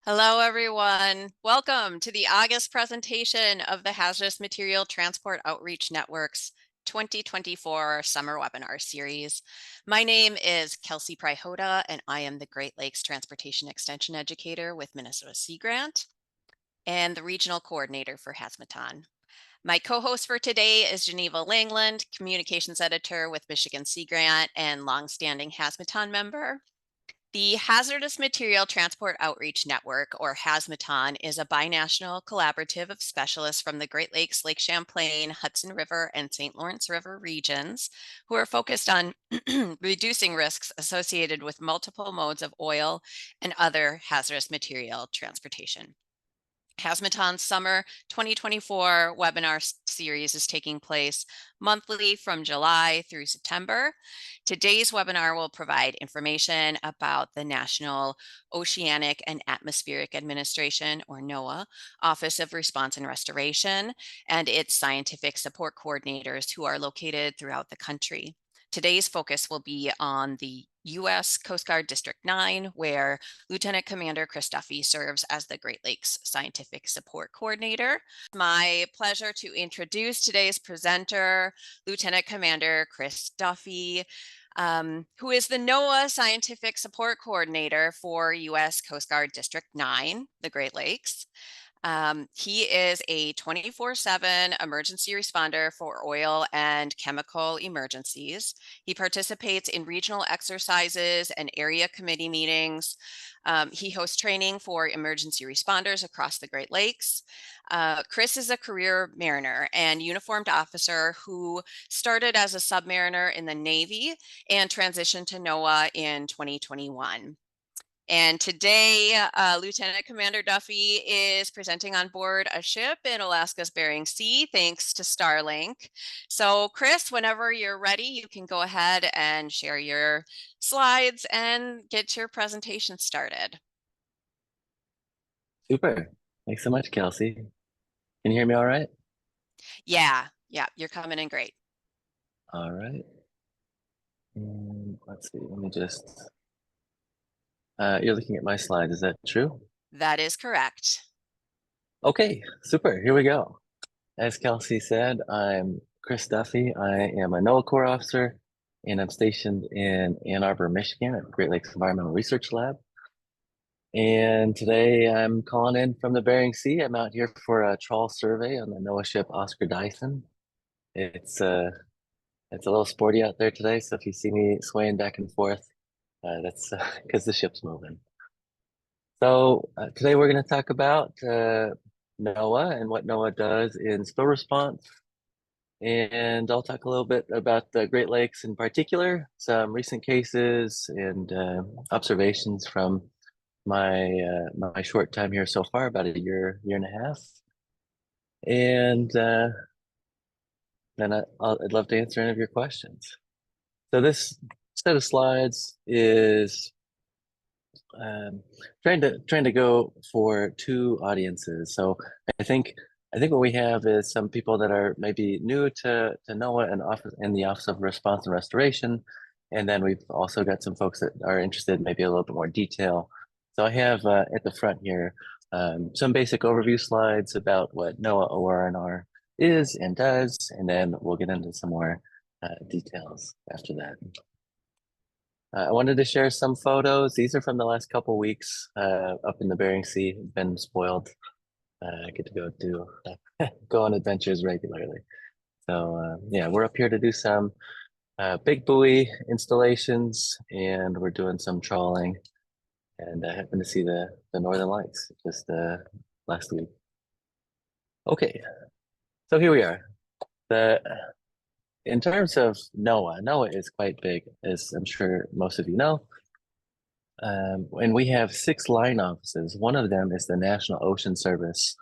Hello, everyone. Welcome to the August presentation of the Hazardous Material Transport Outreach Network's 2024 Summer Webinar Series. My name is Kelsey Prihota, and I am the Great Lakes Transportation Extension Educator with Minnesota Sea Grant and the Regional Coordinator for HazMaTON. My co-host for today is Geneva Langland, Communications Editor with Michigan Sea Grant and longstanding HazMaTON member. The Hazardous Material Transport Outreach Network, or HazMaTON, is a binational collaborative of specialists from the Great Lakes, Lake Champlain, Hudson River, and St. Lawrence River regions who are focused on reducing risks associated with multiple modes of oil and other hazardous material transportation. HazMaTON's Summer 2024 webinar series is taking place monthly from July through September. Today's webinar will provide information about the National Oceanic and Atmospheric Administration, or NOAA, Office of Response and Restoration, and its scientific support coordinators who are located throughout the country. Today's focus will be on the U.S. Coast Guard District 9, where Lieutenant Commander Chris Duffy serves as the Great Lakes Scientific Support Coordinator. My pleasure to introduce today's presenter, Lieutenant Commander Chris Duffy, who is the NOAA Scientific Support Coordinator for U.S. Coast Guard District 9, the Great Lakes. He is a 24/7 emergency responder for oil and chemical emergencies. He participates in regional exercises and area committee meetings. He hosts training for emergency responders across the Great Lakes. Chris is a career mariner and uniformed officer who started as a submariner in the Navy and transitioned to NOAA in 2021. And today, Lieutenant Commander Duffy is presenting on board a ship in Alaska's Bering Sea, thanks to Starlink. So Chris, whenever you're ready, you can go ahead and share your slides and get your presentation started. Super. Thanks so much, Kelsey. Can you hear me all right? Yeah, you're coming in great. All right. And let's see, let me just, you're looking at my slide, is that true? That is correct. Okay, super, here we go. As Kelsey said, I'm Chris Duffy. I am a NOAA Corps officer, and I'm stationed in Ann Arbor, Michigan at Great Lakes Environmental Research Lab. And today I'm calling in from the Bering Sea. I'm out here for a trawl survey on the NOAA ship Oscar Dyson. It's a little sporty out there today, so if you see me swaying back and forth, that's because the ship's moving. So today we're going to talk about NOAA and what NOAA does in spill response. And I'll talk a little bit about the Great Lakes in particular, some recent cases and observations from my my short time here so far, about a year and a half. And then I'd love to answer any of your questions. So this set of slides is trying to go for two audiences. So I think what we have is some people that are maybe new to NOAA and office in the Office of Response and Restoration, and then we've also got some folks that are interested in maybe a little bit more detail. So I have at the front here some basic overview slides about what NOAA ORNR is and does, and then we'll get into some more details after that. I wanted to share some photos. These are from the last couple weeks up in the Bering Sea. Been spoiled. I get to go on adventures regularly. So yeah, we're up here to do some big buoy installations, and we're doing some trawling. And I happened to see the Northern Lights just last week. Okay, so here we are. In terms of NOAA is quite big, as I'm sure most of you know. And we have 6 line offices. One of them is the National Ocean Service.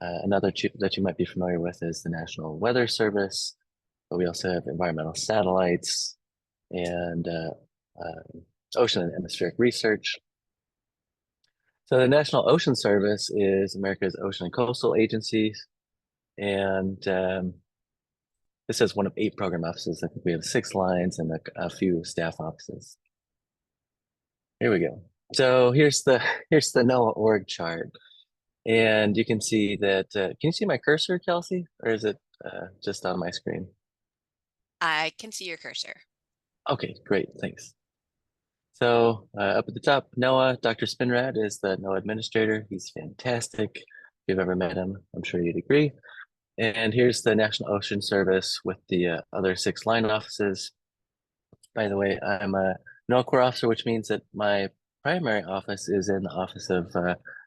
Another that you might be familiar with is the National Weather Service. But we also have environmental satellites and ocean and atmospheric research. So the National Ocean Service is America's ocean and coastal agencies. And this is one of 8 program offices. I think we have 6 lines and a few staff offices. Here we go. So here's the NOAA org chart, and you can see that. Can you see my cursor, Kelsey, or is it just on my screen? I can see your cursor. Okay, great, thanks. So up at the top, NOAA, Dr. Spinrad is the NOAA administrator. He's fantastic. If you've ever met him, I'm sure you'd agree. And here's the National Ocean Service with the other 6 line offices. By the way, I'm a NOAA Corps officer, which means that my primary office is in the Office of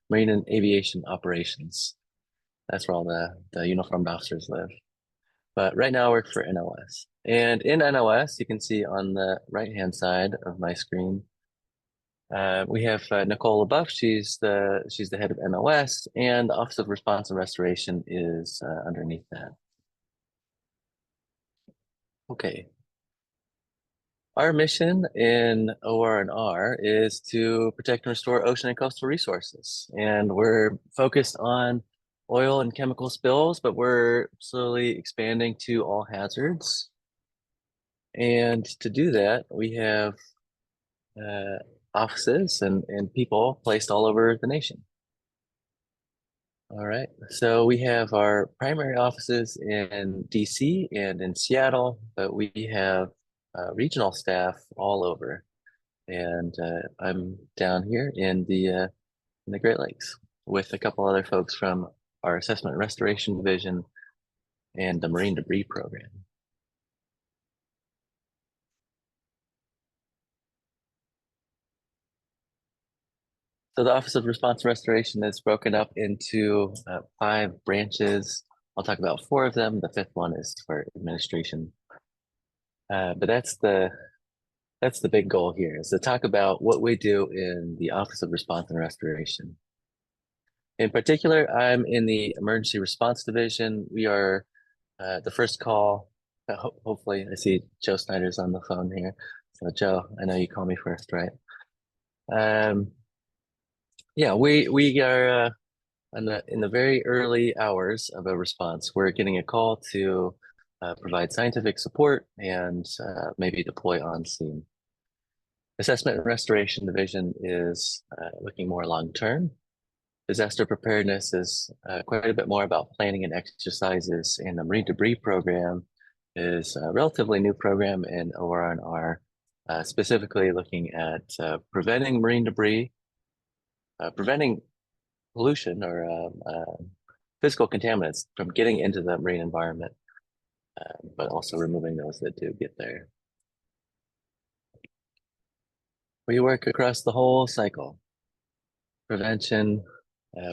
Marine and Aviation Operations. That's where all the uniformed officers live. But right now I work for NOS. And in NOS, you can see on the right-hand side of my screen, we have Nicole LaBeouf. She's the head of NOS, and the Office of Response and Restoration is underneath that. Okay. Our mission in OR&R is to protect and restore ocean and coastal resources. And we're focused on oil and chemical spills, but we're slowly expanding to all hazards. And to do that, we have offices and people placed all over the nation. All right, so we have our primary offices in DC and in Seattle, but we have regional staff all over. And I'm down here in the Great Lakes with a couple other folks from our Assessment and Restoration Division and the Marine Debris Program. So the Office of Response and Restoration is broken up into 5 branches. I'll talk about 4 of them. The 5th one is for administration. But that's the big goal here, is to talk about what we do in the Office of Response and Restoration. In particular, I'm in the Emergency Response Division. We are the first call. Hopefully, I see Joe Snyder's on the phone here. So Joe, I know you call me first, right? Yeah, we are in the very early hours of a response. We're getting a call to provide scientific support and maybe deploy on scene. Assessment and Restoration Division is looking more long term. Disaster preparedness is quite a bit more about planning and exercises, and the Marine Debris Program is a relatively new program in OR&R, specifically looking at preventing marine debris, preventing pollution or physical contaminants from getting into the marine environment, but also removing those that do get there. We work across the whole cycle: prevention,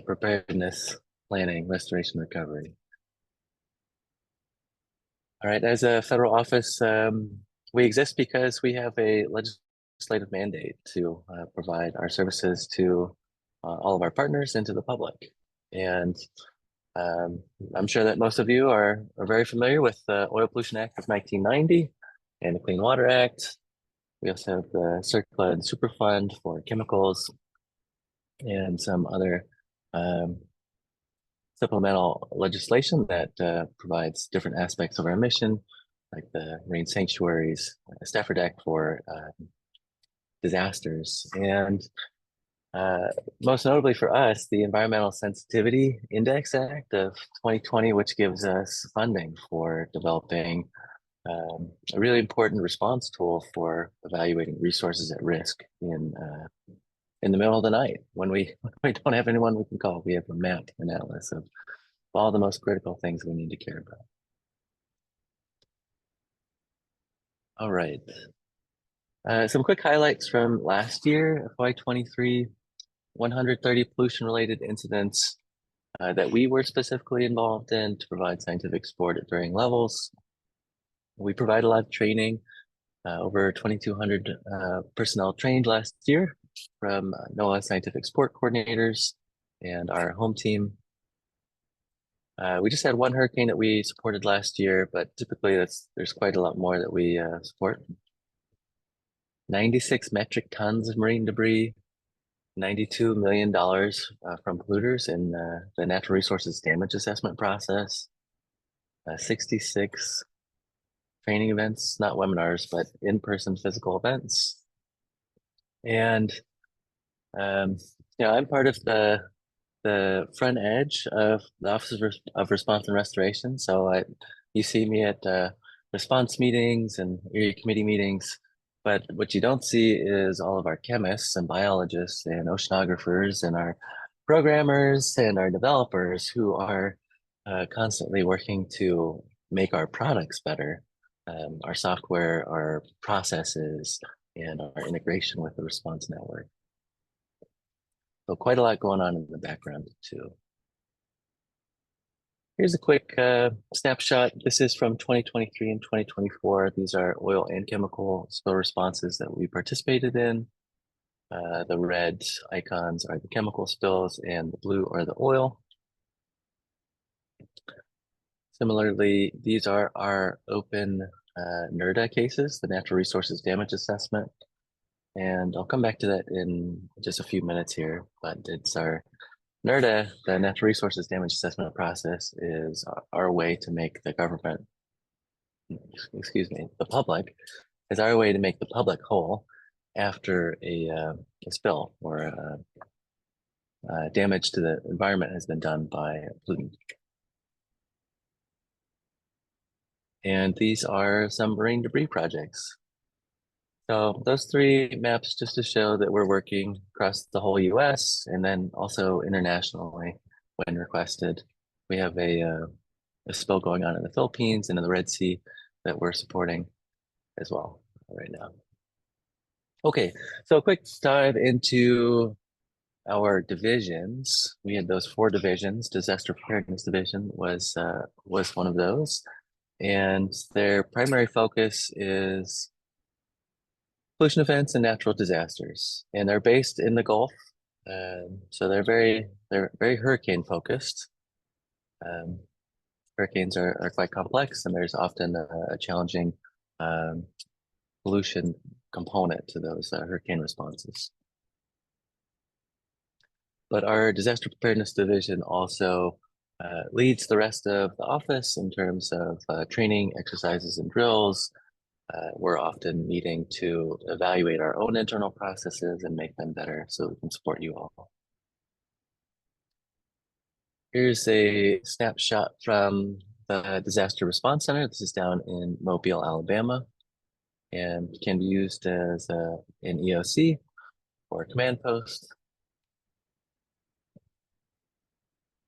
preparedness, planning, restoration, recovery. All right, as a federal office, we exist because we have a legislative mandate to provide our services to all of our partners and to the public. And I'm sure that most of you are very familiar with the Oil Pollution Act of 1990 and the Clean Water Act. We also have the CERCLA and Superfund for chemicals and some other supplemental legislation that provides different aspects of our mission, like the marine sanctuaries, Stafford Act for disasters, and most notably for us, the Environmental Sensitivity Index Act of 2020, which gives us funding for developing a really important response tool for evaluating resources at risk in the middle of the night when we don't have anyone we can call. We have a map, an atlas of all the most critical things we need to care about. All right. Some quick highlights from last year, FY23, 130 pollution-related incidents that we were specifically involved in to provide scientific support at varying levels. We provide a lot of training, over 2,200 personnel trained last year from NOAA scientific support coordinators and our home team. We just had 1 hurricane that we supported last year, but typically there's quite a lot more that we support. 96 metric tons of marine debris, $92 million from polluters in the natural resources damage assessment process, 66 training events, not webinars, but in-person physical events. And Um, I'm part of the front edge of the Office of Response and Restoration. So you see me at response meetings and area committee meetings, but what you don't see is all of our chemists and biologists and oceanographers and our programmers and our developers who are constantly working to make our products better, our software, our processes, and our integration with the response network. So quite a lot going on in the background too. Here's a quick snapshot. This is from 2023 and 2024. These are oil and chemical spill responses that we participated in. The red icons are the chemical spills and the blue are the oil. Similarly, these are our open NERDA cases, the Natural Resources Damage Assessment. And I'll come back to that in just a few minutes here, but it's our NERDA, the Natural Resources Damage Assessment process, is our way to make the government, the public, is our way to make the public whole after a spill or damage to the environment has been done by a pollutant. And these are some marine debris projects. So those three maps just to show that we're working across the whole US and then also internationally when requested. We have a spill going on in the Philippines and in the Red Sea that we're supporting as well right now. Okay, so a quick dive into our divisions. We had those 4 divisions. Disaster Preparedness Division was one of those. And their primary focus is pollution events and natural disasters. And they're based in the Gulf. So they're very hurricane focused. Hurricanes are quite complex and there's often a challenging pollution component to those hurricane responses. But our disaster preparedness division also leads the rest of the office in terms of training, exercises, and drills. We're often needing to evaluate our own internal processes and make them better so we can support you all. Here's a snapshot from the Disaster Response Center. This is down in Mobile, Alabama, and can be used as an EOC or a command post.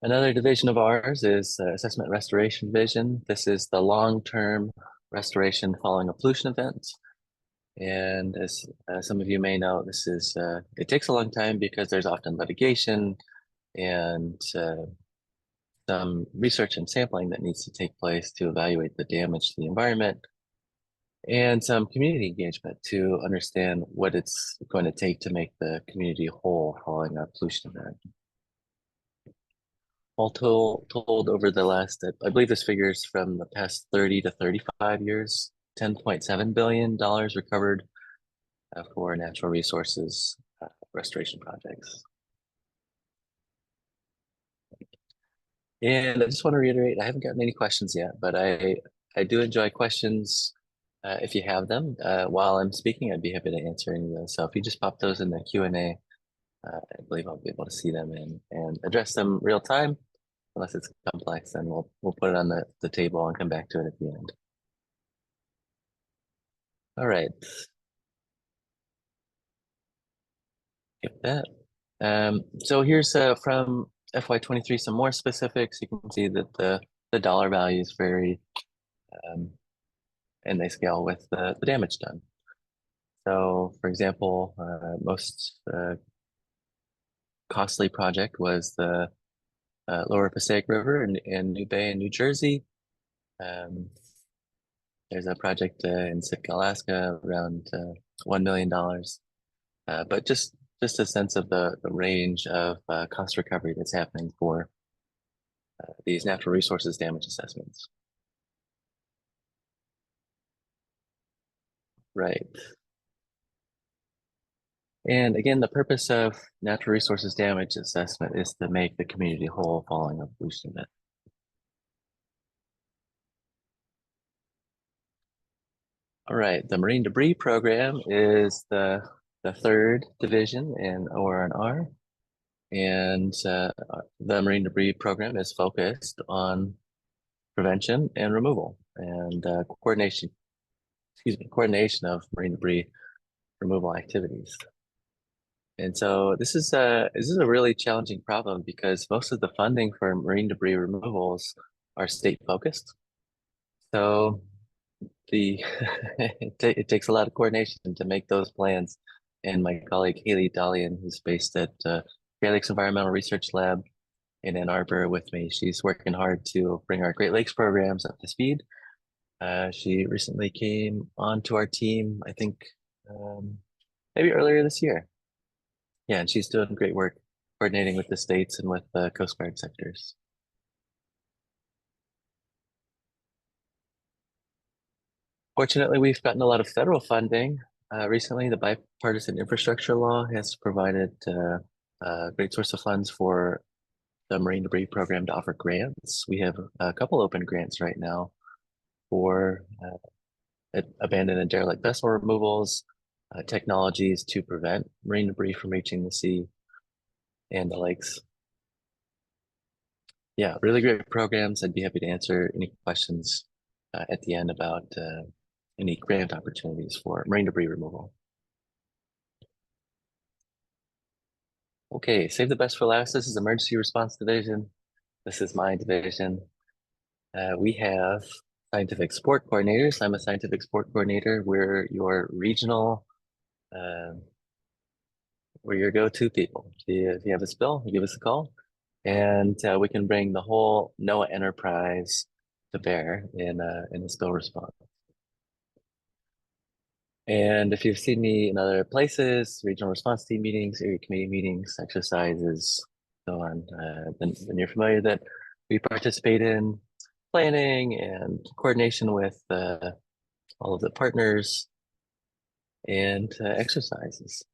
Another division of ours is Assessment Restoration Division. This is the long-term restoration following a pollution event. And as some of you may know, this is it takes a long time because there's often litigation and some research and sampling that needs to take place to evaluate the damage to the environment and some community engagement to understand what it's going to take to make the community whole following a pollution event. All told over the last, I believe this figure is from the past 30 to 35 years, $10.7 billion recovered for natural resources restoration projects. And I just want to reiterate, I haven't gotten any questions yet, but I do enjoy questions if you have them. While I'm speaking, I'd be happy to answer any of those. So if you just pop those in the Q&A, I believe I'll be able to see them and address them real time. Unless it's complex, then we'll put it on the table and come back to it at the end. All right. Get that. So here's from FY23 some more specifics. You can see that the dollar values vary and they scale with the damage done. So for example, most costly project was the Lower Passaic River in New Bay in New Jersey. There's a project in Sitka, Alaska, around $1 million. But just a sense of the range of cost recovery that's happening for these natural resources damage assessments. Right. And again, the purpose of natural resources damage assessment is to make the community whole following a pollution event. All right, the marine debris program is the the third division in OR&R, and the marine debris program is focused on prevention and removal and coordination of marine debris removal activities. And so this is a really challenging problem because most of the funding for marine debris removals are state focused. So the it takes a lot of coordination to make those plans. And my colleague Haley Dalian, who's based at Great Lakes Environmental Research Lab in Ann Arbor with me, she's working hard to bring our Great Lakes programs up to speed. She recently came onto our team, I think maybe earlier this year. Yeah, and she's doing great work coordinating with the states and with the Coast Guard sectors. Fortunately, we've gotten a lot of federal funding. Recently, the bipartisan infrastructure law has provided a great source of funds for the marine debris program to offer grants. We have a couple open grants right now for abandoned and derelict vessel removals, technologies to prevent marine debris from reaching the sea and the lakes. Yeah, really great programs. I'd be happy to answer any questions at the end about any grant opportunities for marine debris removal. Okay, save the best for last. This is Emergency Response Division. This is my division. We have scientific support coordinators. I'm a scientific support coordinator. We're your regional, we're your go-to people. If you have a spill, you give us a call, and we can bring the whole NOAA enterprise to bear in a spill response. And if you've seen me in other places, regional response team meetings, area committee meetings, exercises, so on, then you're familiar that we participate in planning and coordination with all of the partners and exercises.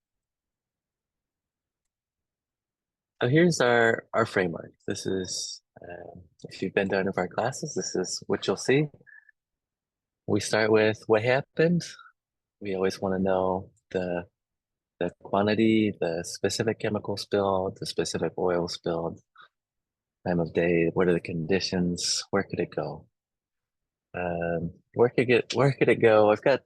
So here's our framework. This is, if you've been to one of our classes, this is what you'll see. We start with what happened. We always want to know the quantity, the specific chemical spill, the specific oil spill, time of day, what are the conditions, where could it go? Where could it go? I've got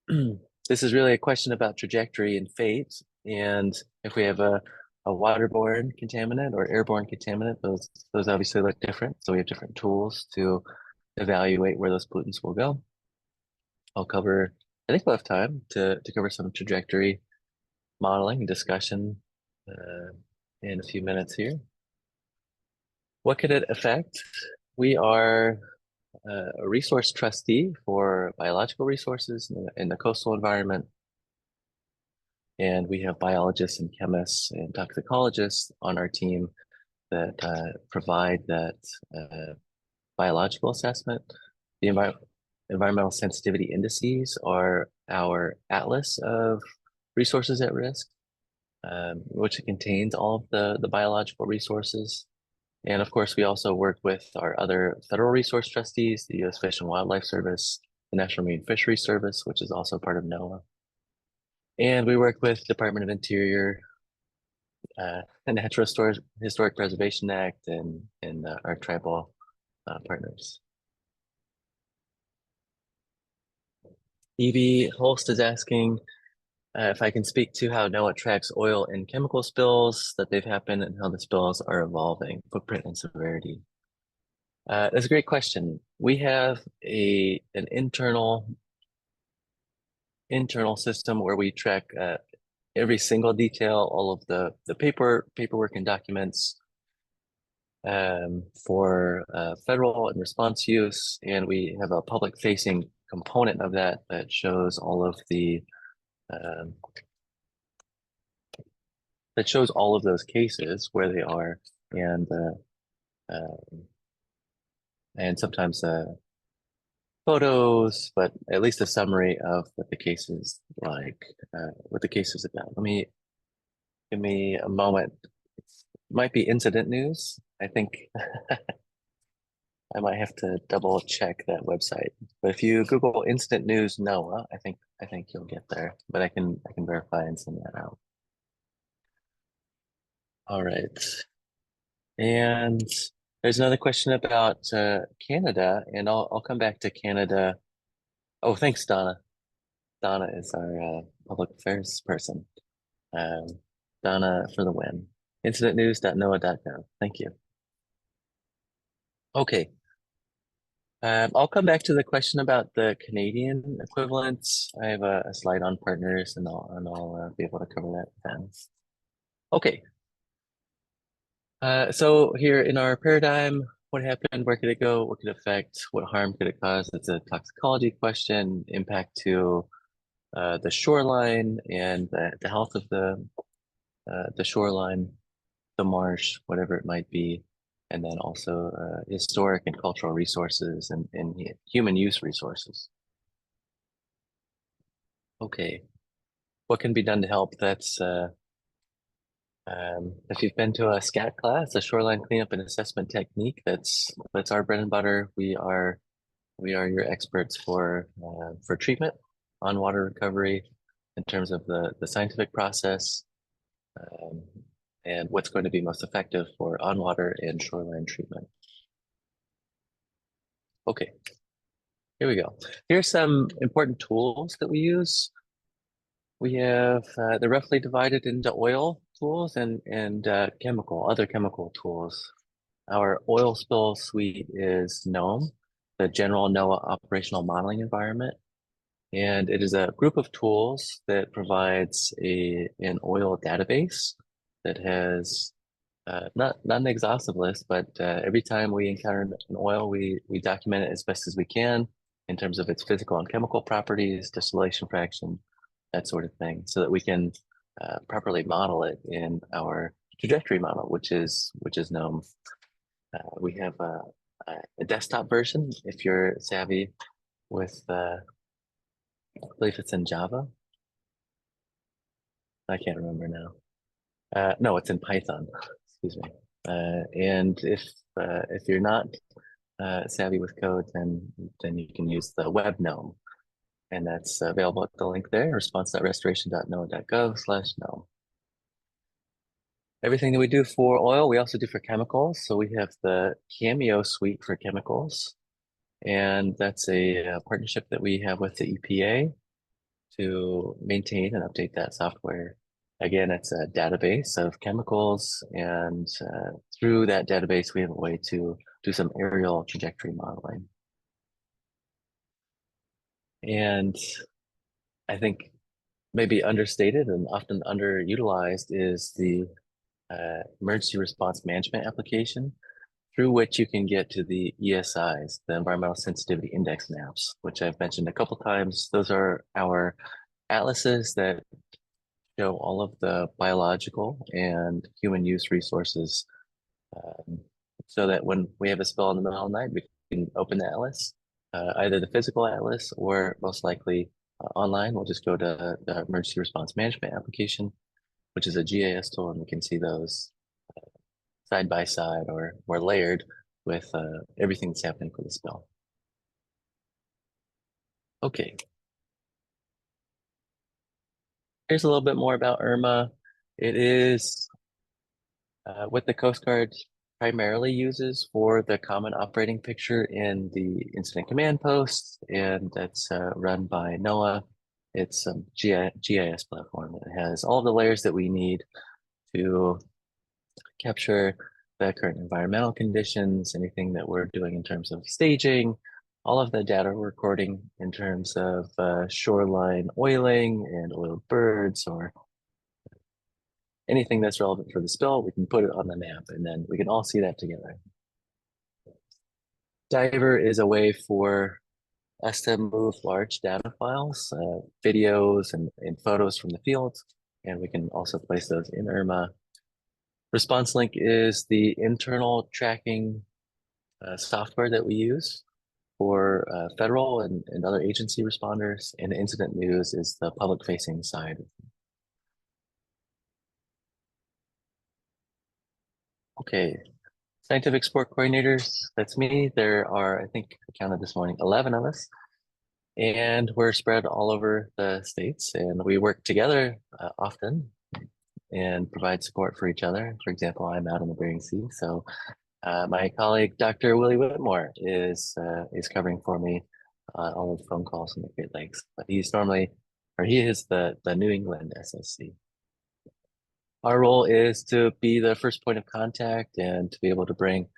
this is really a question about trajectory and fate. And if we have a waterborne contaminant or airborne contaminant, those obviously look different. So we have different tools to evaluate where those pollutants will go. I think we'll have time to cover some trajectory modeling and discussion in a few minutes here. What could it affect? We are a resource trustee for biological resources in the coastal environment. And we have biologists and chemists and toxicologists on our team that provide that biological assessment. The environmental sensitivity indices are our atlas of resources at risk, which contains all of the biological resources. And of course, we also work with our other federal resource trustees, the U.S. Fish and Wildlife Service, the National Marine Fisheries Service, which is also part of NOAA. And we work with Department of Interior, the Natural Historic Preservation Act, and our tribal partners. Evie Holst is asking if I can speak to how NOAA tracks oil and chemical spills that they've happened and how the spills are evolving, footprint and severity. That's a great question. We have an internal system where we track every single detail, all of the paperwork and documents for federal and response use, and we have a public-facing component of that shows all of the that shows all of those cases where they are and sometimes photos, but at least a summary of what the case is like, what the case is about. Give me a moment. It might be incident news. I think I might have to double check that website. But if you Google Instant News NOAA, I think you'll get there. But I can verify and send that out. All right. And there's another question about Canada, and I'll come back to Canada. Oh, thanks, Donna. Donna is our public affairs person. Um, Donna for the win. Incidentnews.noaa.gov. Thank you. Okay. I'll come back to the question about the Canadian equivalents. I have a slide on partners, and I'll be able to cover that then. Okay. So here in our paradigm, what happened? Where could it go? What could it affect? What harm could it cause? It's a toxicology question. Impact to the shoreline and the health of the shoreline, the marsh, whatever it might be, and then also historic and cultural resources and human use resources. Okay, what can be done to help? That's if you've been to a SCAT class, a shoreline cleanup and assessment technique, that's our bread and butter. We are your experts for treatment on water recovery in terms of the scientific process um, and what's going to be most effective for on water and shoreline treatment. Okay, here we go. Here's some important tools that we use. We have they're roughly divided into oil tools and other chemical tools. Our oil spill suite is NOAA, the General NOAA Operational Modeling Environment. And it is a group of tools that provides an oil database that has not an exhaustive list, but every time we encounter an oil, we document it as best as we can in terms of its physical and chemical properties, distillation fraction, that sort of thing, so that we can properly model it in our trajectory model, which is known. We have a desktop version if you're savvy with, I believe it's in Java. I can't remember now. No, it's in Python. Excuse me. And if you're not savvy with code, then you can use the web gnome, and that's available at the link there, response.restoration.noaa.gov/gnome. Everything that we do for oil, we also do for chemicals. So we have the Cameo suite for chemicals, and that's a partnership that we have with the EPA to maintain and update that software. Again, it's a database of chemicals, and through that database, we have a way to do some aerial trajectory modeling. And I think maybe understated and often underutilized is the emergency response management application, through which you can get to the ESIs, the environmental sensitivity index maps, which I've mentioned a couple times. Those are our atlases that show all of the biological and human use resources, so that when we have a spill in the middle of the night, we can open the atlas, either the physical atlas or most likely online. We'll just go to the emergency response management application, which is a GIS tool, and we can see those side by side or layered with everything that's happening for the spill. Okay. Here's a little bit more about IRMA. It is what the Coast Guard primarily uses for the common operating picture in the incident command post, and that's run by NOAA. It's a GIS platform. It has all the layers that we need to capture the current environmental conditions, anything that we're doing in terms of staging, all of the data we're recording in terms of shoreline oiling and oiled birds, or anything that's relevant for the spill. We can put it on the map, and then we can all see that together. Diver is a way for us to move large data files, videos and photos from the field, and we can also place those in IRMA. Response Link is the internal tracking software that we use for federal and other agency responders, and Incident News is the public-facing side. Okay, scientific support coordinators. That's me. There are, I think I counted this morning, 11 of us, and we're spread all over the states, and we work together often and provide support for each other. For example, I'm out in the Bering Sea, so my colleague, Dr. Willie Whitmore, is covering for me all of the phone calls in the Great Lakes. But he's normally, or he is the New England SSC. Our role is to be the first point of contact and to be able to bring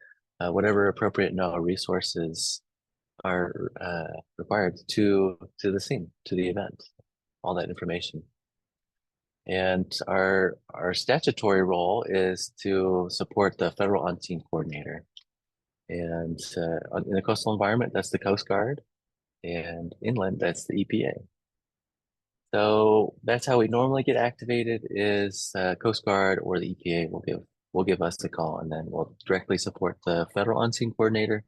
whatever appropriate NOAA resources are required to the scene, to the event, all that information. And our statutory role is to support the federal on-scene coordinator. And in the coastal environment, that's the Coast Guard, and inland, that's the EPA. So that's how we normally get activated is Coast Guard or the EPA will give us a call, and then we'll directly support the federal on-scene coordinator.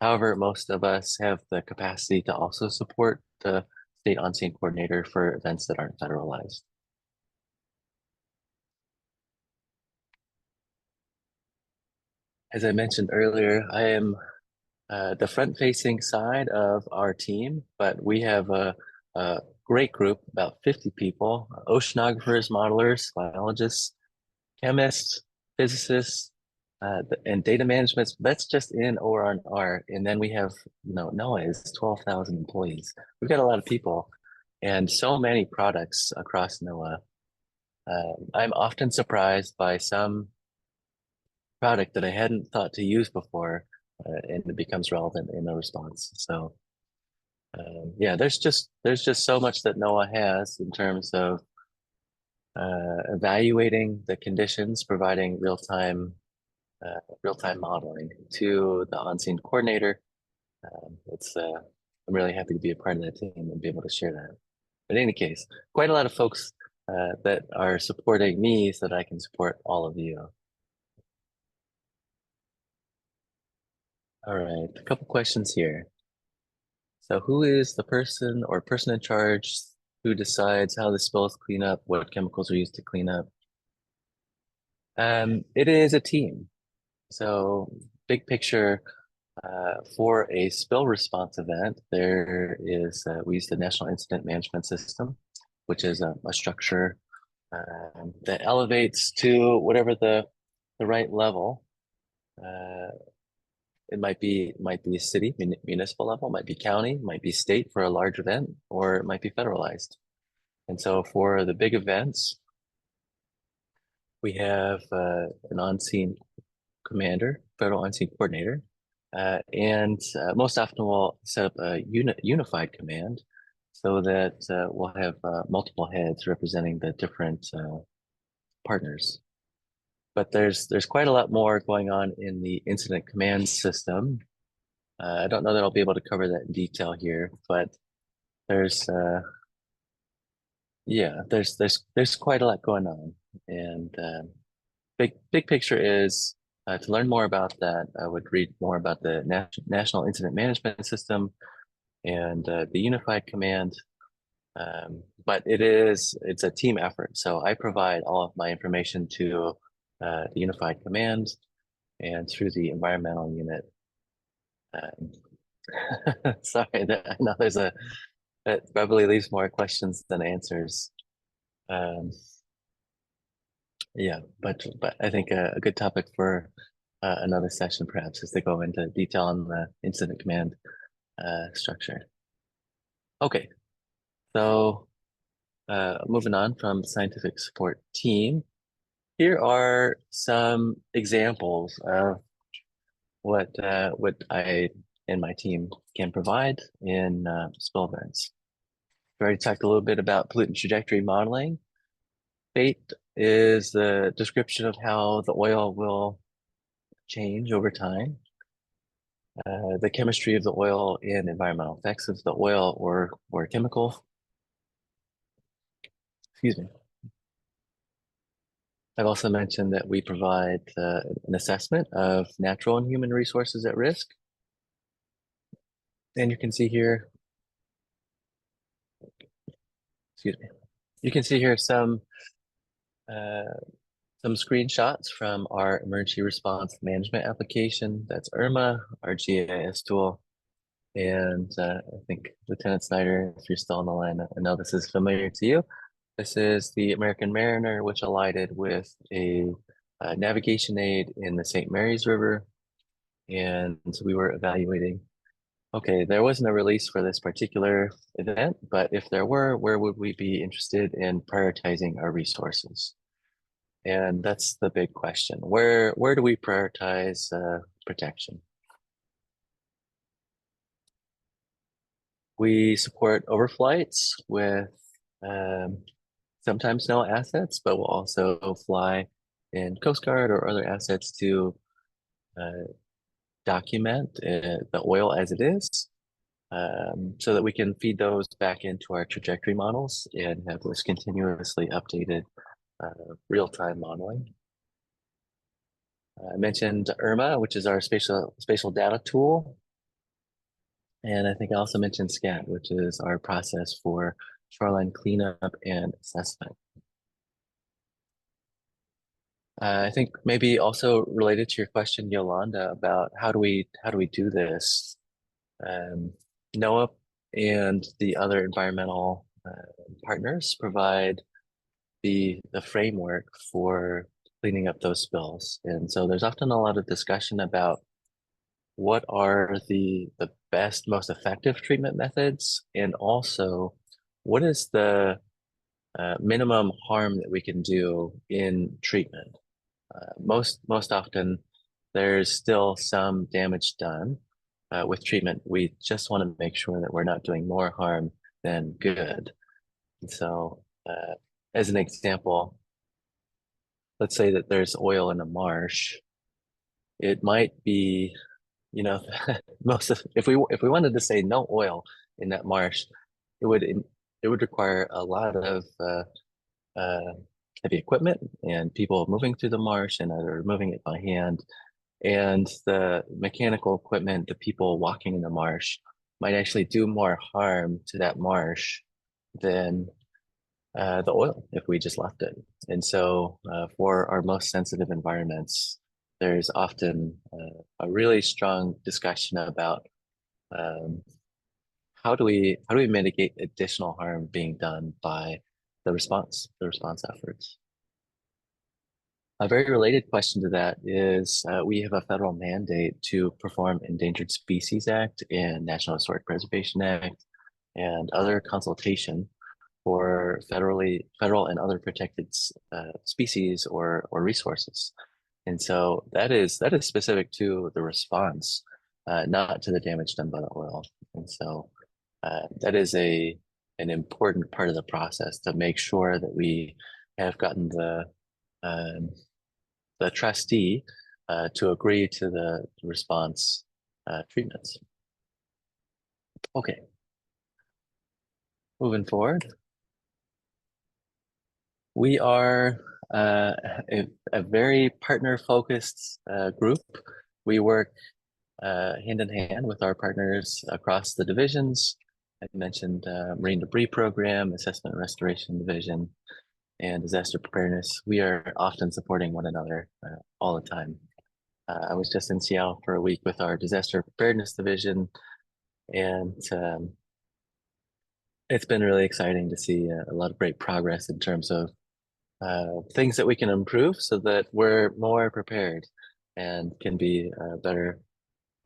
However, most of us have the capacity to also support the state on-scene coordinator for events that aren't federalized. As I mentioned earlier, I am the front-facing side of our team, but we have a great group, about 50 people, oceanographers, modelers, biologists, chemists, physicists, and data management. That's just in OR&R. And then we have, NOAA is 12,000 employees. We've got a lot of people and so many products across NOAA. I'm often surprised by some product that I hadn't thought to use before, and it becomes relevant in the response. So yeah, there's just so much that NOAA has in terms of evaluating the conditions, providing real-time modeling to the on-scene coordinator. I'm really happy to be a part of that team and be able to share that. But in any case, quite a lot of folks that are supporting me so that I can support all of you. All right, a couple questions here. So who is the person or person in charge who decides how the spills clean up, what chemicals are used to clean up? It is a team. So big picture, for a spill response event, we use the National Incident Management System, which is a structure that elevates to whatever the right level. It might be city, municipal level, might be county, might be state for a large event, or it might be federalized. And so for the big events, we have an on-scene commander, federal on-scene coordinator, and most often we'll set up a unified command so that we'll have multiple heads representing the different partners. But there's quite a lot more going on in the incident command system. I don't know that I'll be able to cover that in detail here, but there's quite a lot going on. And big picture is to learn more about that, I would read more about the National Incident Management System and the Unified Command. But it's a team effort. So I provide all of my information to the Unified Command and through the environmental unit. Sorry, I know that probably leaves more questions than answers. Yeah, but I think a good topic for another session perhaps is to go into detail on the incident command structure. Okay, so moving on from scientific support team, here are some examples of what I and my team can provide in spill events. We already talked a little bit about pollutant trajectory modeling. Fate is the description of how the oil will change over time. The chemistry of the oil and environmental effects of the oil or chemical. Excuse me. I've also mentioned that we provide an assessment of natural and human resources at risk. And you can see here, excuse me, you can see here some some screenshots from our emergency response management application. That's IRMA, our GIS tool. And I think Lieutenant Snyder, if you're still on the line, I know this is familiar to you. This is the American Mariner, which alighted with a navigation aid in the St. Mary's River. And we were evaluating, okay, there wasn't a release for this particular event, but if there were, where would we be interested in prioritizing our resources? And that's the big question. Where do we prioritize protection? We support overflights with sometimes no assets, but we'll also fly in Coast Guard or other assets to document the oil as it is, so that we can feed those back into our trajectory models and have those continuously updated real-time modeling. I mentioned IRMA, which is our spatial data tool. And I think I also mentioned SCAT, which is our process for shoreline cleanup and assessment. I think maybe also related to your question, Yolanda, about how do we do this? NOAA and the other environmental partners provide the framework for cleaning up those spills. And so there's often a lot of discussion about what are the best, most effective treatment methods, and also what is the minimum harm that we can do in treatment. Most often, there's still some damage done with treatment. We just want to make sure that we're not doing more harm than good. And so, as an example, let's say that there's oil in a marsh. It might be, you know, if we wanted to say no oil in that marsh, it would require a lot of heavy equipment and people moving through the marsh and either moving it by hand. And the mechanical equipment, the people walking in the marsh might actually do more harm to that marsh than the oil if we just left it. And so for our most sensitive environments, there's often a really strong discussion about how do we mitigate additional harm being done by the response efforts. A very related question to that is we have a federal mandate to perform Endangered Species Act and National Historic Preservation Act and other consultation for federal and other protected species or resources. And so that is specific to the response, not to the damage done by the oil. And so that is an important part of the process to make sure that we have gotten the trustee to agree to the response treatments. Okay, moving forward. We are a very partner-focused group. We work hand in hand with our partners across the divisions. I mentioned Marine Debris Program, Assessment and Restoration Division, and Disaster Preparedness. We are often supporting one another all the time. I was just in Seattle for a week with our Disaster Preparedness Division, and it's been really exciting to see a lot of great progress in terms of things that we can improve so that we're more prepared and can be better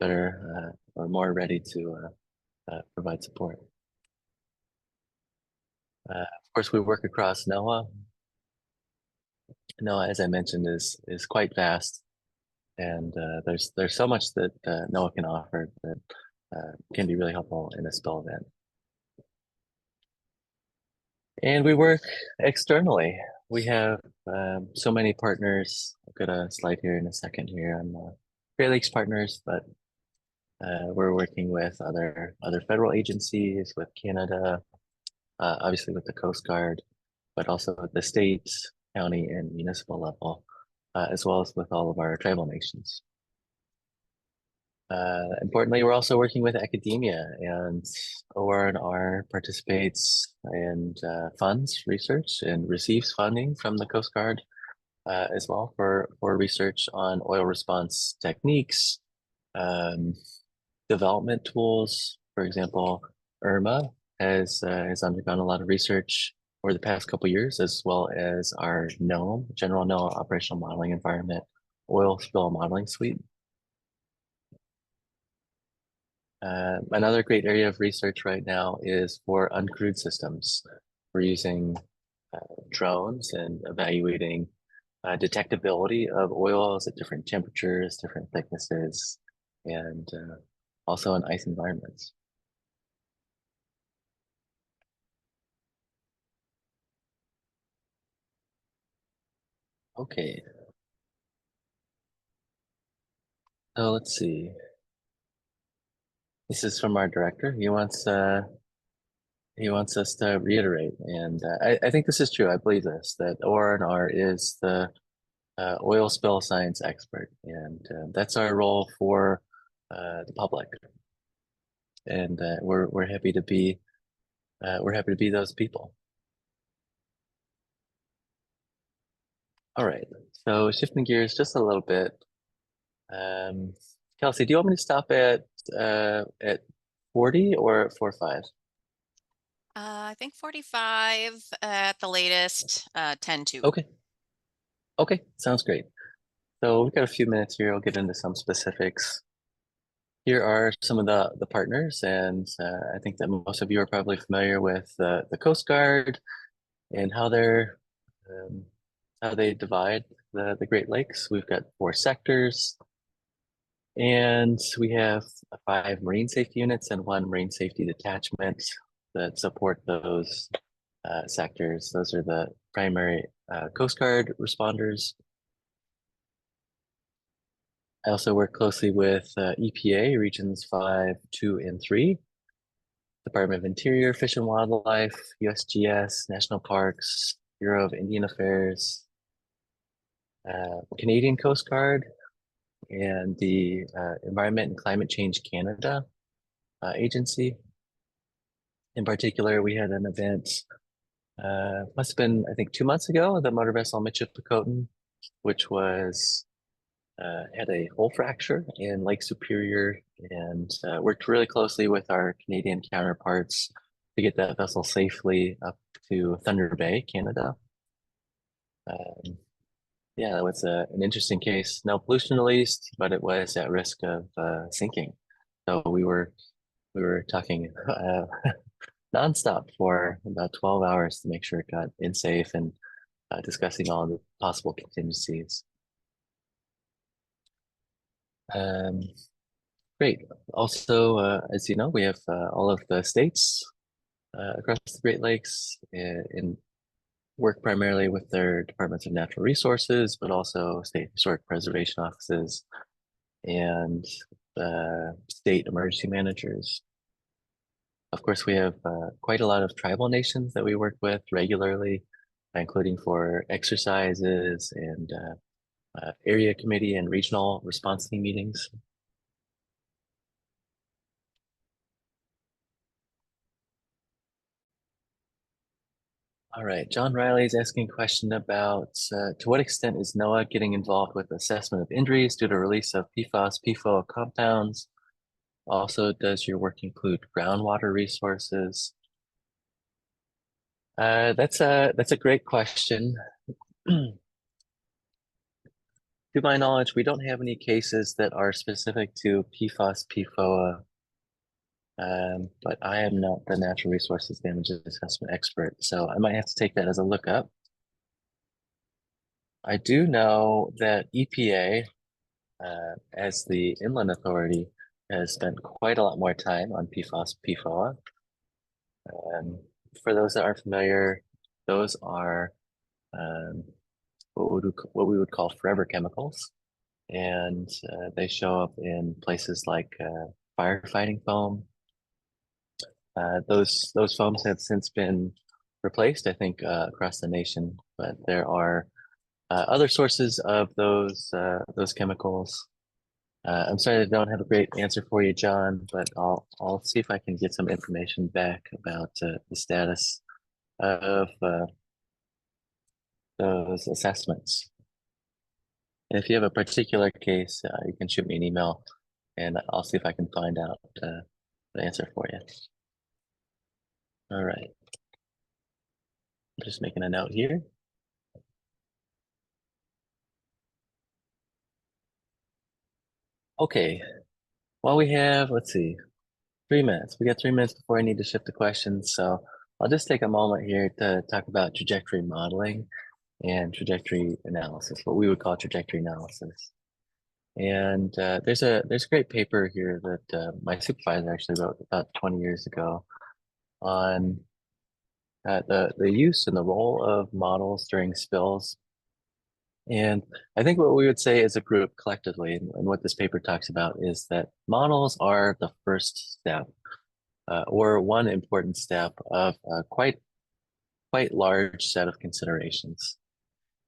or more ready to provide support. Of course, we work across NOAA. NOAA, as I mentioned, is quite vast, and there's so much that NOAA can offer that can be really helpful in a spill event. And we work externally. We have so many partners. I've got a slide here in a second here on Great Lakes partners, but we're working with other federal agencies, with Canada, obviously with the Coast Guard, but also at the state, county, and municipal level, as well as with all of our tribal nations. Importantly, we're also working with academia, and OR&R participates and funds research and receives funding from the Coast Guard as well for research on oil response techniques, um, development tools. For example, IRMA has undergone a lot of research over the past couple years, as well as our NOAA, General NOAA Operational Modeling Environment Oil Spill Modeling Suite. Another great area of research right now is for uncrewed systems. We're using drones and evaluating detectability of oils at different temperatures, different thicknesses, and also in ice environments. Okay, so let's see. This is from our director. He wants us to reiterate, and I think this is true. I believe this, that ORNR is the oil spill science expert, and that's our role for the public. And we're happy to be those people. All right, so shifting gears just a little bit. Kelsey, do you want me to stop at 40 or 45? I think 45 at the latest, 10 to. Okay. Okay, sounds great. So we've got a few minutes here. I'll get into some specifics. Here are some of the partners, and I think that most of you are probably familiar with the Coast Guard and how they divide the Great Lakes. We've got 4 sectors, and we have 5 marine safety units and 1 marine safety detachment that support those sectors. Those are the primary Coast Guard responders. I also work closely with EPA Regions 5, 2, and 3, Department of Interior, Fish and Wildlife, USGS, National Parks, Bureau of Indian Affairs, Canadian Coast Guard, and the Environment and Climate Change Canada agency. In particular, we had an event, must have been, I think, 2 months ago, the motor vessel Michipicoten, which was had a hull fracture in Lake Superior, and worked really closely with our Canadian counterparts to get that vessel safely up to Thunder Bay, Canada. Yeah, that was an interesting case. No pollution released, but it was at risk of sinking. So we were talking nonstop for about 12 hours to make sure it got in safe, and discussing all the possible contingencies. Great. Also, as you know, we have all of the states across the Great Lakes in work primarily with their departments of natural resources, but also state historic preservation offices and state emergency managers. Of course, we have quite a lot of tribal nations that we work with regularly, including for exercises and area committee and regional response team meetings. All right, John Riley is asking a question about to what extent is NOAA getting involved with assessment of injuries due to release of PFAS, PFOA compounds? Also, does your work include groundwater resources? That's a great question. To my knowledge, we don't have any cases that are specific to PFAS, PFOA, but I am not the natural resources damage assessment expert, so I might have to take that as a lookup. I do know that EPA, as the inland authority, has spent quite a lot more time on PFAS, PFOA. For those that aren't familiar, those are what we would call forever chemicals, and they show up in places like firefighting foam. Those foams have since been replaced, I think, across the nation, but there are other sources of those chemicals. I'm sorry I don't have a great answer for you, John, but I'll see if I can get some information back about the status of those assessments. And if you have a particular case, you can shoot me an email and I'll see if I can find out the answer for you. All right. I'm just making a note here. Okay. Well, we have, let's see, 3 minutes. We got 3 minutes before I need to shift the questions. So I'll just take a moment here to talk about trajectory modeling and trajectory analysis, what we would call trajectory analysis. And there's a great paper here that my supervisor actually wrote about 20 years ago on the use and the role of models during spills. And I think what we would say as a group collectively, and what this paper talks about, is that models are the first step, or one important step of a quite large set of considerations.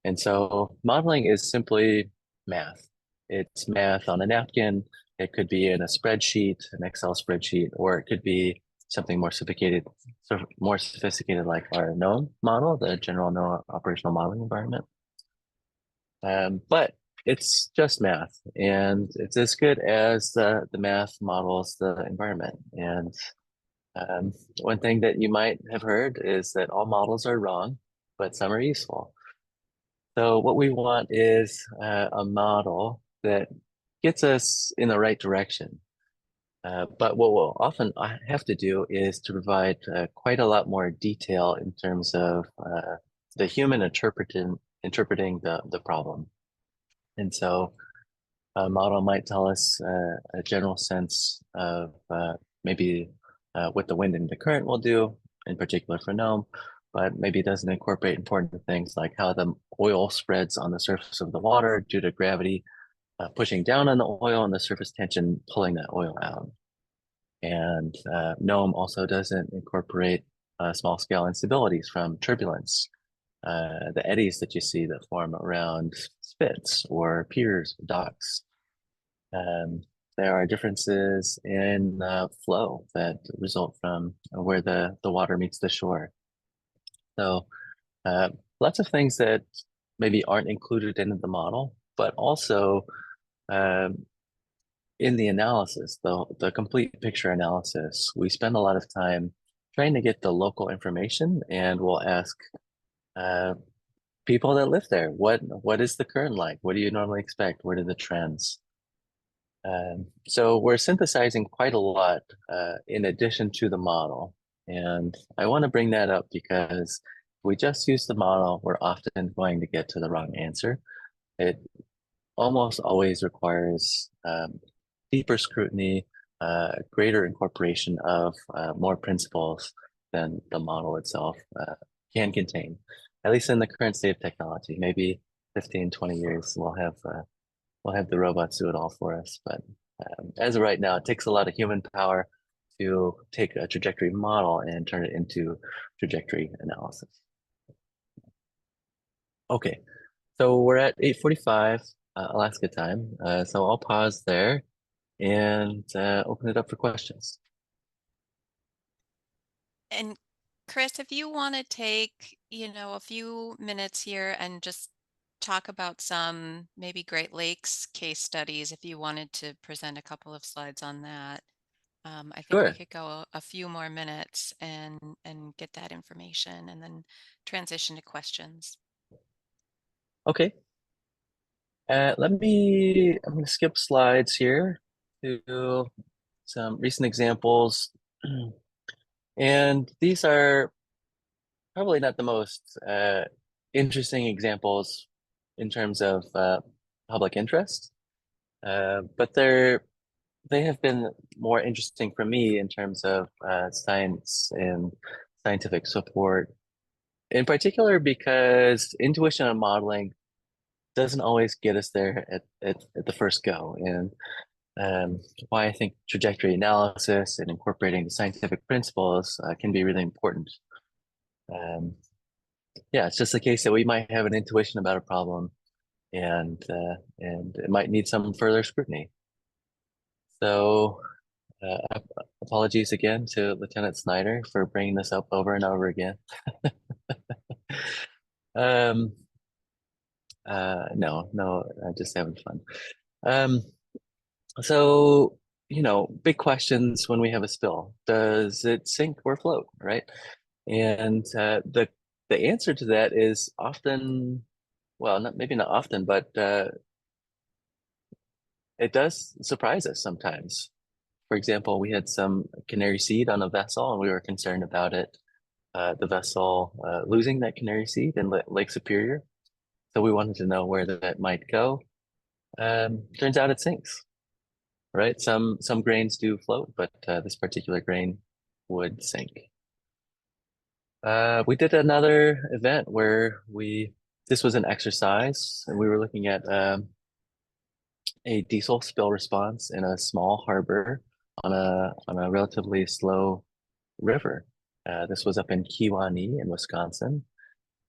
And so modeling is simply math. It's math on a napkin. It could be in a spreadsheet, an Excel spreadsheet, or it could be something more sophisticated like our NOAA model, the General NOAA Operational Modeling Environment. But it's just math, and it's as good as the math models the environment. And one thing that you might have heard is that all models are wrong, but some are useful. So what we want is a model that gets us in the right direction. But what we'll often have to do is to provide quite a lot more detail in terms of the human interpreting the problem. And so a model might tell us a general sense of maybe what the wind and the current will do, in particular for NOAA, but maybe it doesn't incorporate important things like how the oil spreads on the surface of the water due to gravity pushing down on the oil and the surface tension pulling that oil out. And NOAA also doesn't incorporate small scale instabilities from turbulence, the eddies that you see that form around spits or piers, docks. There are differences in flow that result from where the water meets the shore. So lots of things that maybe aren't included in the model, but also um, in the analysis, the complete picture analysis, we spend a lot of time trying to get the local information, and we'll ask uh, people that live there, what is the current like? What do you normally expect? What are the trends? So we're synthesizing quite a lot in addition to the model. And I want to bring that up because if we just use the model, we're often going to get to the wrong answer. It almost always requires deeper scrutiny, greater incorporation of more principles than the model itself can contain, at least in the current state of technology. Maybe 15, 20 years, we'll have the robots do it all for us. But as of right now, it takes a lot of human power to take a trajectory model and turn it into trajectory analysis. Okay, so we're at 8:45 Alaska time. So I'll pause there and open it up for questions. And Chris, if you want to take, a few minutes here and just talk about some maybe Great Lakes case studies, if you wanted to present a couple of slides on that, I think we Sure. could go a few more minutes and get that information and then transition to questions. Okay. I'm going to skip slides here to some recent examples. And these are probably not the most interesting examples in terms of public interest, but they have been more interesting for me in terms of science and scientific support, in particular because intuition and modeling doesn't always get us there at the first go. And why I think trajectory analysis and incorporating the scientific principles can be really important. Yeah, it's just the case that we might have an intuition about a problem, and it might need some further scrutiny. So, apologies again to Lieutenant Snyder for bringing this up over and over again. Um, No, just having fun. Um, so, big questions when we have a spill. Does it sink or float, right? And the answer to that is often, well, not maybe not often, but it does surprise us sometimes. For example, we had some canary seed on a vessel, and we were concerned about the vessel losing that canary seed in Lake Superior. So we wanted to know where that might go. Turns out it sinks, right? Some grains do float, but this particular grain would sink. We did another event where this was an exercise, and we were looking at a diesel spill response in a small harbor on a relatively slow river. This was up in Kewaunee in Wisconsin.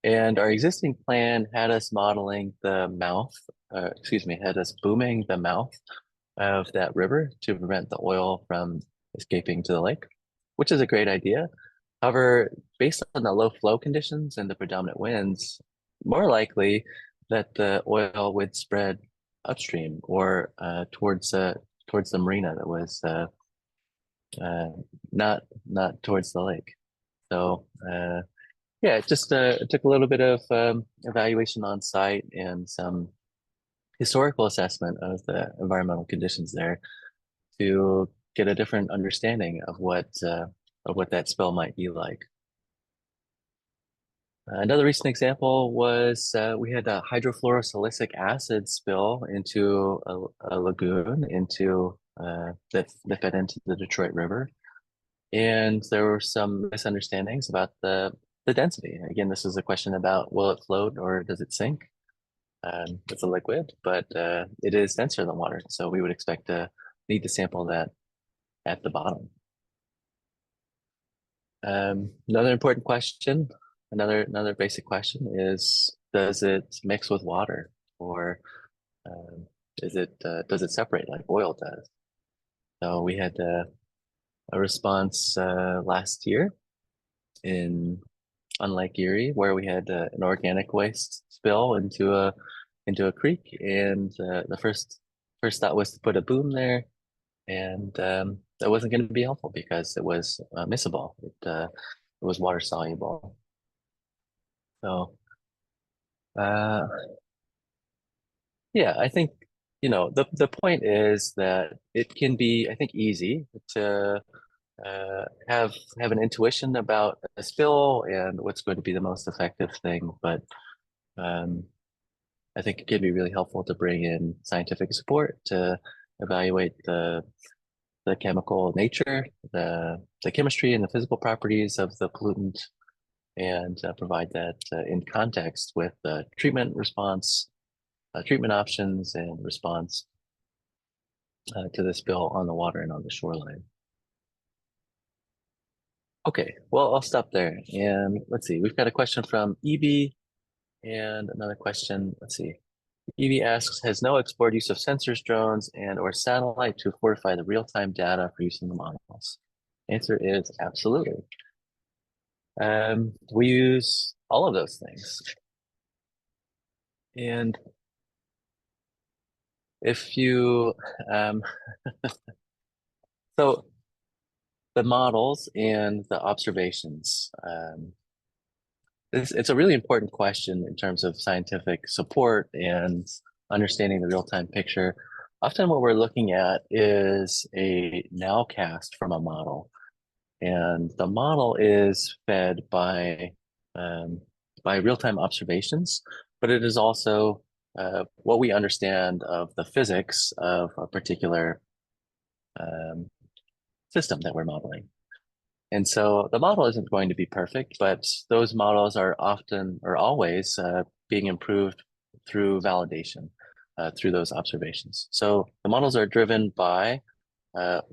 And our existing plan had us modeling the mouth, had us booming the mouth of that river to prevent the oil from escaping to the lake, which is a great idea. However, based on the low flow conditions and the predominant winds, more likely that the oil would spread upstream or towards the marina that was uh, not towards the lake. So yeah, it just it took a little bit of evaluation on site and some historical assessment of the environmental conditions there to get a different understanding of what that spill might be like. Another recent example was we had a hydrofluorosilicic acid spill into a lagoon that fed into the Detroit River, and there were some misunderstandings about the density. Again, this is a question about will it float or does it sink? It's a liquid, but it is denser than water, so we would expect to need to sample that at the bottom. Another important question, another basic question is, does it mix with water, or um, does it separate like oil does? So we had a response last year in on Lake Erie where we had an organic waste spill into a creek, and the first thought was to put a boom there, and that wasn't going to be helpful because it was miscible. It was water soluble. So uh, yeah, I think the point is that it can be, I think, easy to have an intuition about a spill and what's going to be the most effective thing, but um, I think it can be really helpful to bring in scientific support to evaluate the chemical nature, the chemistry and the physical properties of the pollutant, and provide that in context with the treatment response, treatment options, and response to the spill on the water and on the shoreline. Okay, well, I'll stop there. And let's see, we've got a question from EB and another question. Let's see. EB asks, has NOAA explored use of sensors, drones, and or satellite to fortify the real-time data for use in the models? Answer is absolutely. We use all of those things. And if you, um, so the models and the observations, it's a really important question in terms of scientific support and understanding the real-time picture. Often what we're looking at is a nowcast from a model. And the model is fed by real-time observations, but it is also what we understand of the physics of a particular um, system that we're modeling. And so the model isn't going to be perfect, but those models are often or always being improved through validation, through those observations. So the models are driven by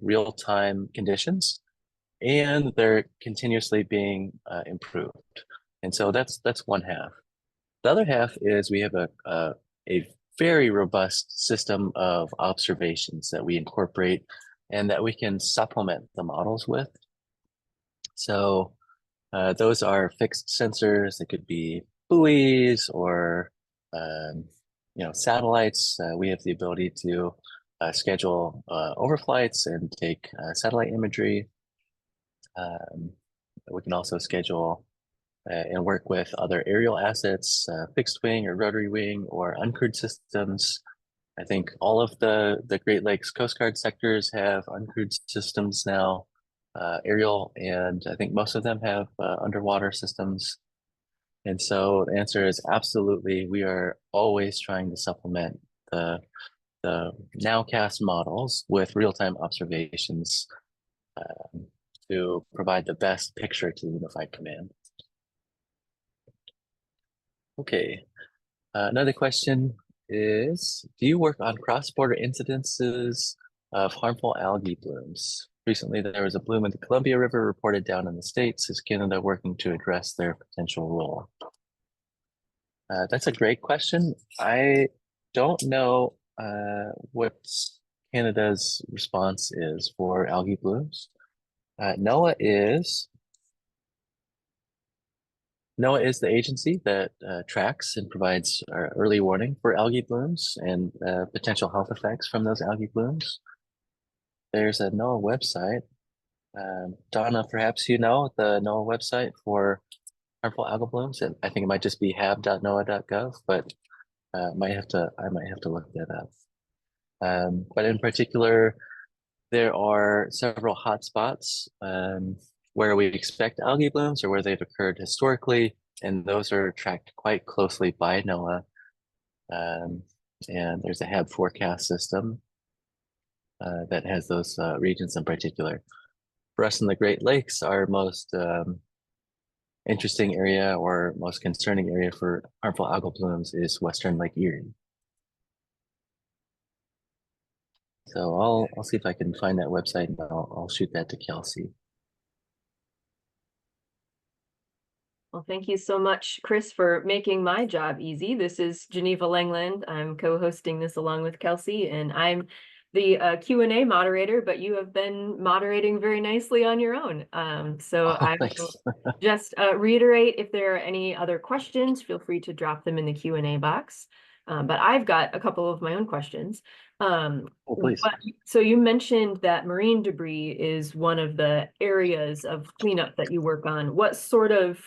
real-time conditions, and they're continuously being improved. And so that's one half. The other half is we have a very robust system of observations that we incorporate and that we can supplement the models with. So those are fixed sensors. It could be buoys or satellites. We have the ability to schedule overflights and take satellite imagery. Um, we can also schedule and work with other aerial assets, fixed wing or rotary wing or uncrewed systems. I think all of the Great Lakes Coast Guard sectors have uncrewed systems now, aerial, and I think most of them have underwater systems. And so the answer is absolutely. We are always trying to supplement the nowcast models with real-time observations to provide the best picture to the unified command. Okay, another question is, do you work on cross-border incidences of harmful algae blooms? Recently, there was a bloom in the Columbia River reported down in the States. Is Canada working to address their potential role? That's a great question. I don't know what Canada's response is for algae blooms. NOAA is the agency that tracks and provides early warning for algae blooms and potential health effects from those algae blooms. There's a NOAA website. Donna, perhaps you know the NOAA website for harmful algal blooms, and I think it might just be hab.noaa.gov, but I might have to look that up. But in particular, there are several hotspots where we expect algae blooms or where they've occurred historically, and those are tracked quite closely by NOAA. And there's a HAB forecast system that has those regions in particular. For us in the Great Lakes, our most interesting area or most concerning area for harmful algal blooms is Western Lake Erie. So I'll see if I can find that website and I'll shoot that to Kelsey. Well, thank you so much, Chris, for making my job easy. This is Geneva Langland. I'm co-hosting this along with Kelsey, and I'm the Q&A moderator, but you have been moderating very nicely on your own. So I will just reiterate, if there are any other questions, feel free to drop them in the Q&A box. But I've got a couple of my own questions. Please. So you mentioned that marine debris is one of the areas of cleanup that you work on. What sort of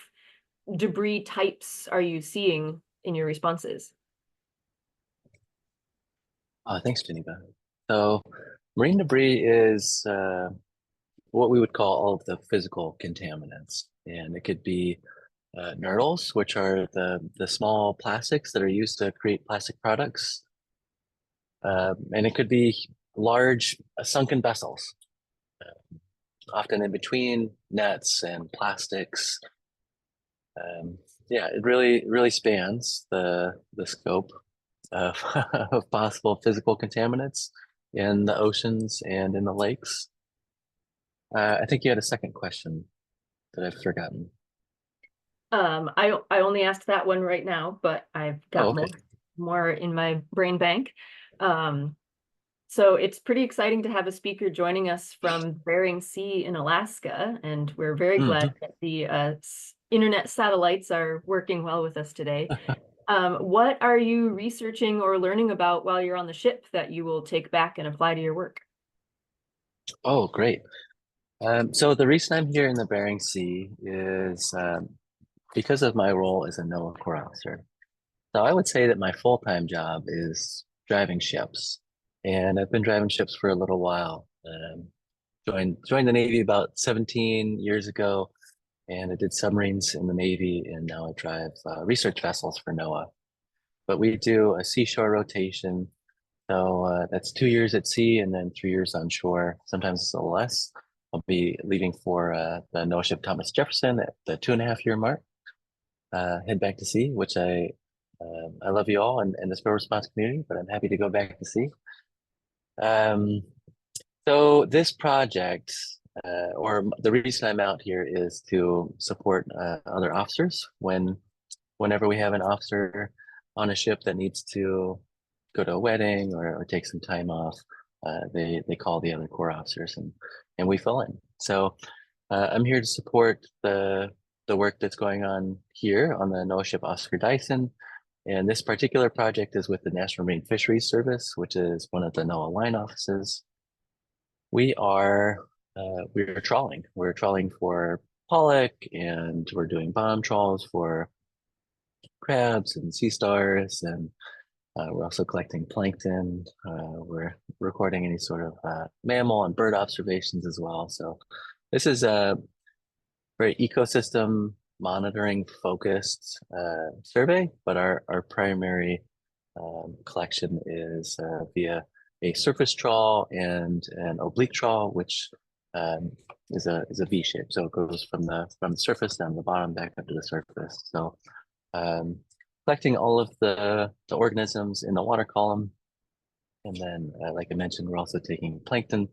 debris types are you seeing in your responses? Thanks, Geneva. So marine debris is what we would call all of the physical contaminants. And it could be nurdles, which are the small plastics that are used to create plastic products. And it could be large sunken vessels, often in between nets and plastics. Yeah, it really spans the scope of, of possible physical contaminants in the oceans and in the lakes. I think you had a second question that I've forgotten. I only asked that one right now, but I've got more in my brain bank. So it's pretty exciting to have a speaker joining us from Bering Sea in Alaska, and we're very glad that the internet satellites are working well with us today. What are you researching or learning about while you're on the ship that you will take back and apply to your work? Oh, great. So the reason I'm here in the Bering Sea is because of my role as a NOAA Corps officer. So I would say that my full-time job is driving ships, and I've been driving ships for a little while. Joined the Navy about 17 years ago, and I did submarines in the Navy, and now I drive research vessels for NOAA. But we do a seashore rotation, so that's 2 years at sea and then 3 years on shore. Sometimes it's a little less. I'll be leaving for the NOAA ship Thomas Jefferson at the 2.5-year mark. Head back to sea, which I love you all and the spill response community, but I'm happy to go back to sea. So this project, or the reason I'm out here is to support other officers whenever we have an officer on a ship that needs to go to a wedding or take some time off. They call the other Corps officers and we fill in. So I'm here to support the work that's going on here on the NOAA ship Oscar Dyson, And this particular project is with the National Marine Fisheries Service, which is one of the NOAA line offices. We're trawling. We're trawling for pollock, and we're doing bomb trawls for crabs and sea stars, and we're also collecting plankton. We're recording any sort of mammal and bird observations as well. So this is a very ecosystem monitoring focused survey, but our primary collection is via a surface trawl and an oblique trawl, which is a V shape. So it goes from the surface down to the bottom back up to the surface. So collecting all of the organisms in the water column. And then, like I mentioned, we're also taking plankton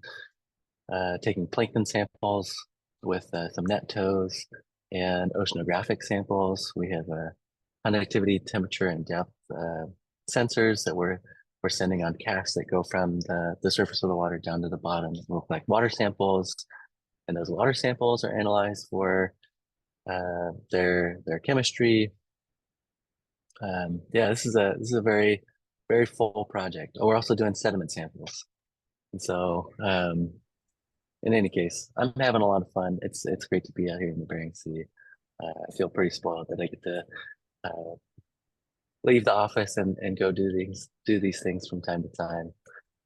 samples with some net tows and oceanographic samples. We have conductivity, temperature, and depth sensors that we're sending on casts that go from the surface of the water down to the bottom. We'll collect water samples, and those water samples are analyzed for their chemistry. Yeah, this is a very, very full project. Oh, we're also doing sediment samples. And so in any case, I'm having a lot of fun. It's great to be out here in the Bering Sea. I feel pretty spoiled that I get to leave the office and go do these things from time to time.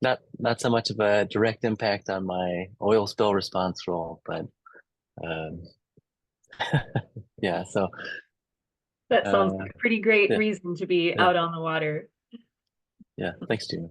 Not so much of a direct impact on my oil spill response role, but yeah. So that sounds like a pretty great yeah, reason to be out on the water. Yeah, thanks, Gina.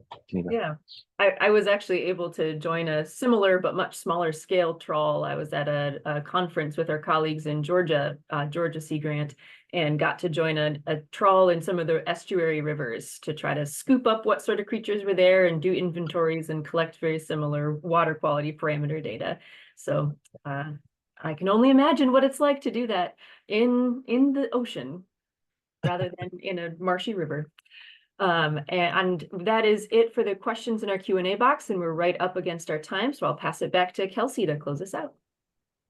Yeah, I was actually able to join a similar but much smaller scale trawl. I was at a conference with our colleagues in Georgia, Georgia Sea Grant, and got to join a trawl in some of the estuary rivers to try to scoop up what sort of creatures were there and do inventories and collect very similar water quality parameter data. So I can only imagine what it's like to do that in the ocean rather than in a marshy river. And that is it for the questions in our Q&A box, and we're right up against our time, so I'll pass it back to Kelsey to close us out.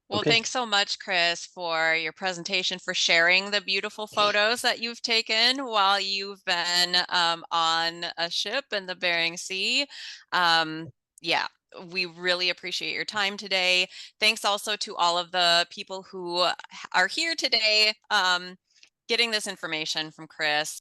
Well, Okay. thanks so much, Chris, for your presentation, for sharing the beautiful photos that you've taken while you've been on a ship in the Bering Sea. Yeah, we really appreciate your time today. Thanks also to all of the people who are here today getting this information from Chris.